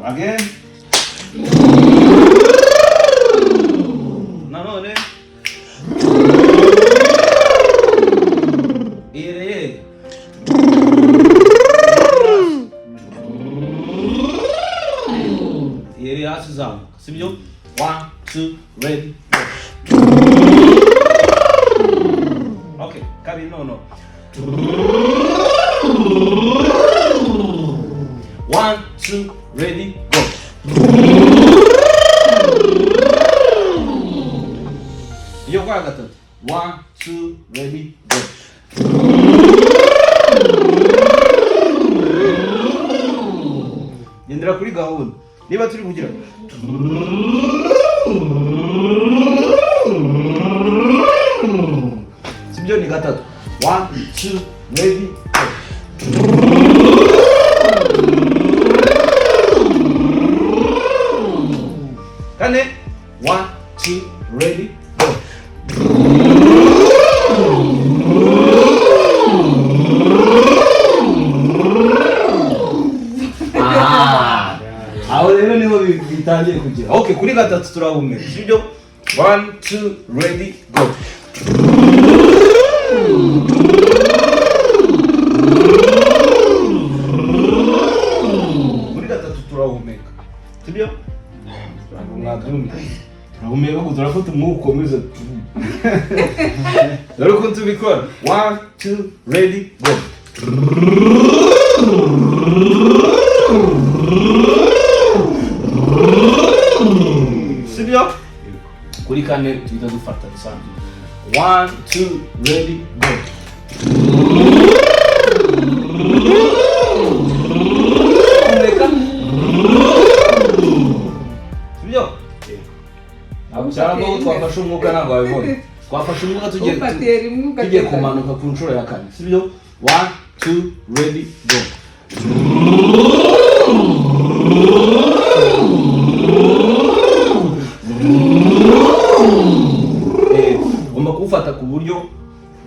Again. Nanone. Ire. Ire hasi zamuka. Sibyo? 1, 2, ready. Okay, kabiri no. 1, 2, ready, go. Yo kwa gatatu. 1, 2, ready, go. Gendera kuri gahunda. Niba turi kugira sibyo ni gatatu. 1, 2, ready, go. Kane. 1, 2, ready, go. Aho rero niho bitangiye kugira. Okay, kuri gatatu turahumeka. Sibyo? 1, 2, ready, go. Kuri gatatu turahumeka. Sibyo? Turahumeka ko turafata umwuka ukomeza. Dore uko tubikora. 1, 2, ready, go. Sibyo? Kuri kane tuhita dufata dusanzwe. 1, 2, ready, go. Umeka. Sibyo? Cyangwa twafashe umwuka ntabwo wabibona. Twafashe umwuka tugiye kumanuka ku nshuro ya kane. Sibyo? 1, 2, ready, go. Ugomba kuwufata ku buryo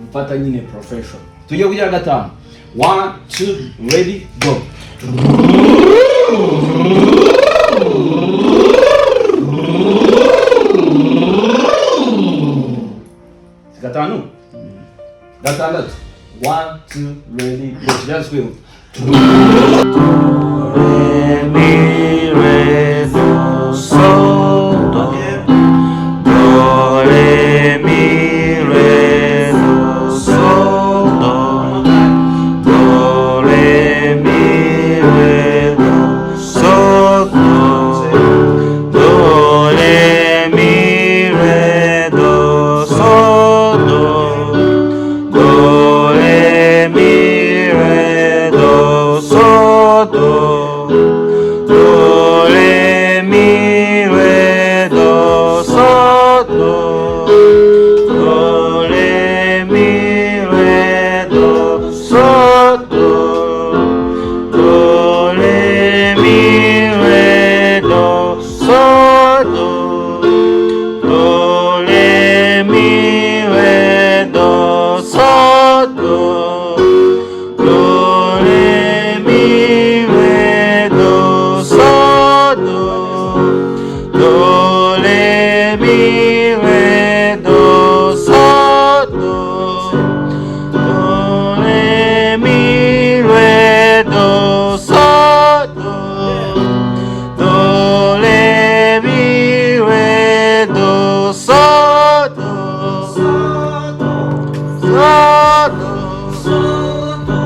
ufata nyine professional. Tujye kugira gatanu. 1, 2, ready, go. Gatanu. Gatandatu. 1, 2, ready, go. Just wheel. Re, mi, re, do, sol, do. Do, re, mi, re, do, sol, do. Do, re, mi, re, do, sol, do. Do, re, mi, re, do, sol, do. Do, re, mi, re, do, sol, do. Do, re, mi, re, do, sol, do. Do, re, mi, re, do, sol, do. Do, re, mi, re, do, sol, do. Do, re, mi, re, do, sol, do. Do, re, mi, re, do, sol, do. Do, re, mi, re, do, sol, do. Do, re, mi, re, do, sol, do. Do, re, mi, re, do, sol, do. Sol, do. Sol, do. Sol, do.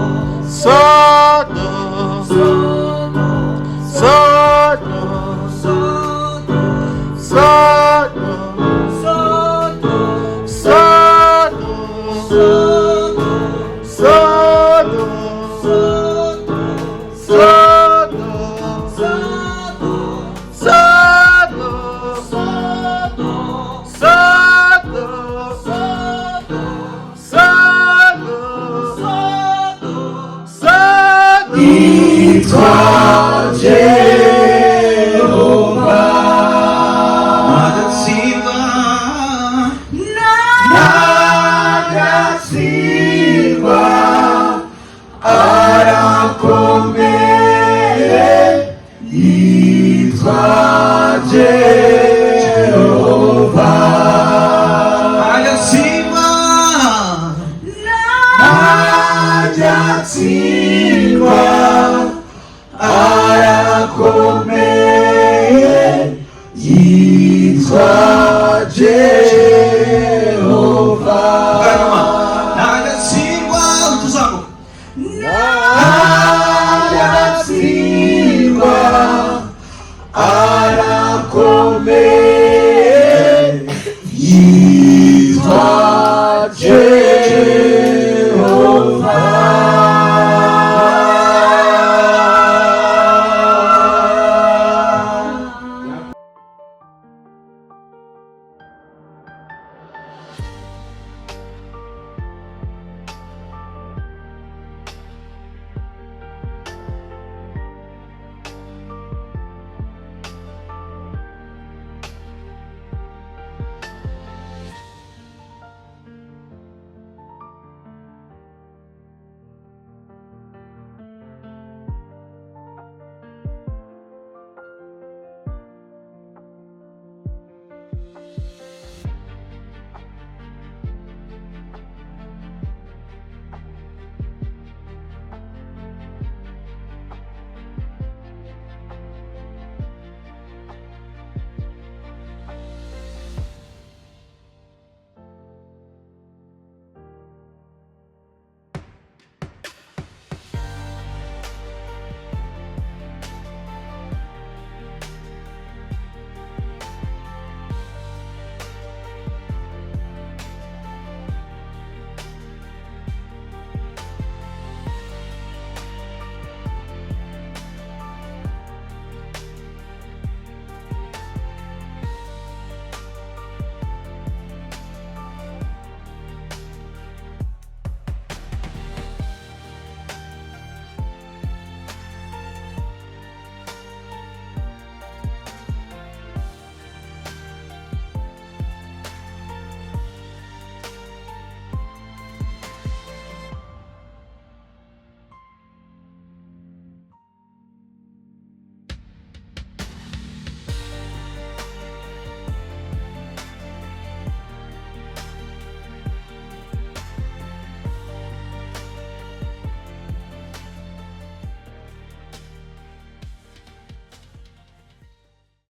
Sol, do. Sol, do. Sol, do. Sol, do. Sol, do. Sol, do. Sol, do. Sol, do. Sol, do. Sol, do. Sol, do. Sol, do. Sol, do. Sol, do. Sol, do. Sol, do. Itwa Jehovah Nagatsiwa Arakomeye try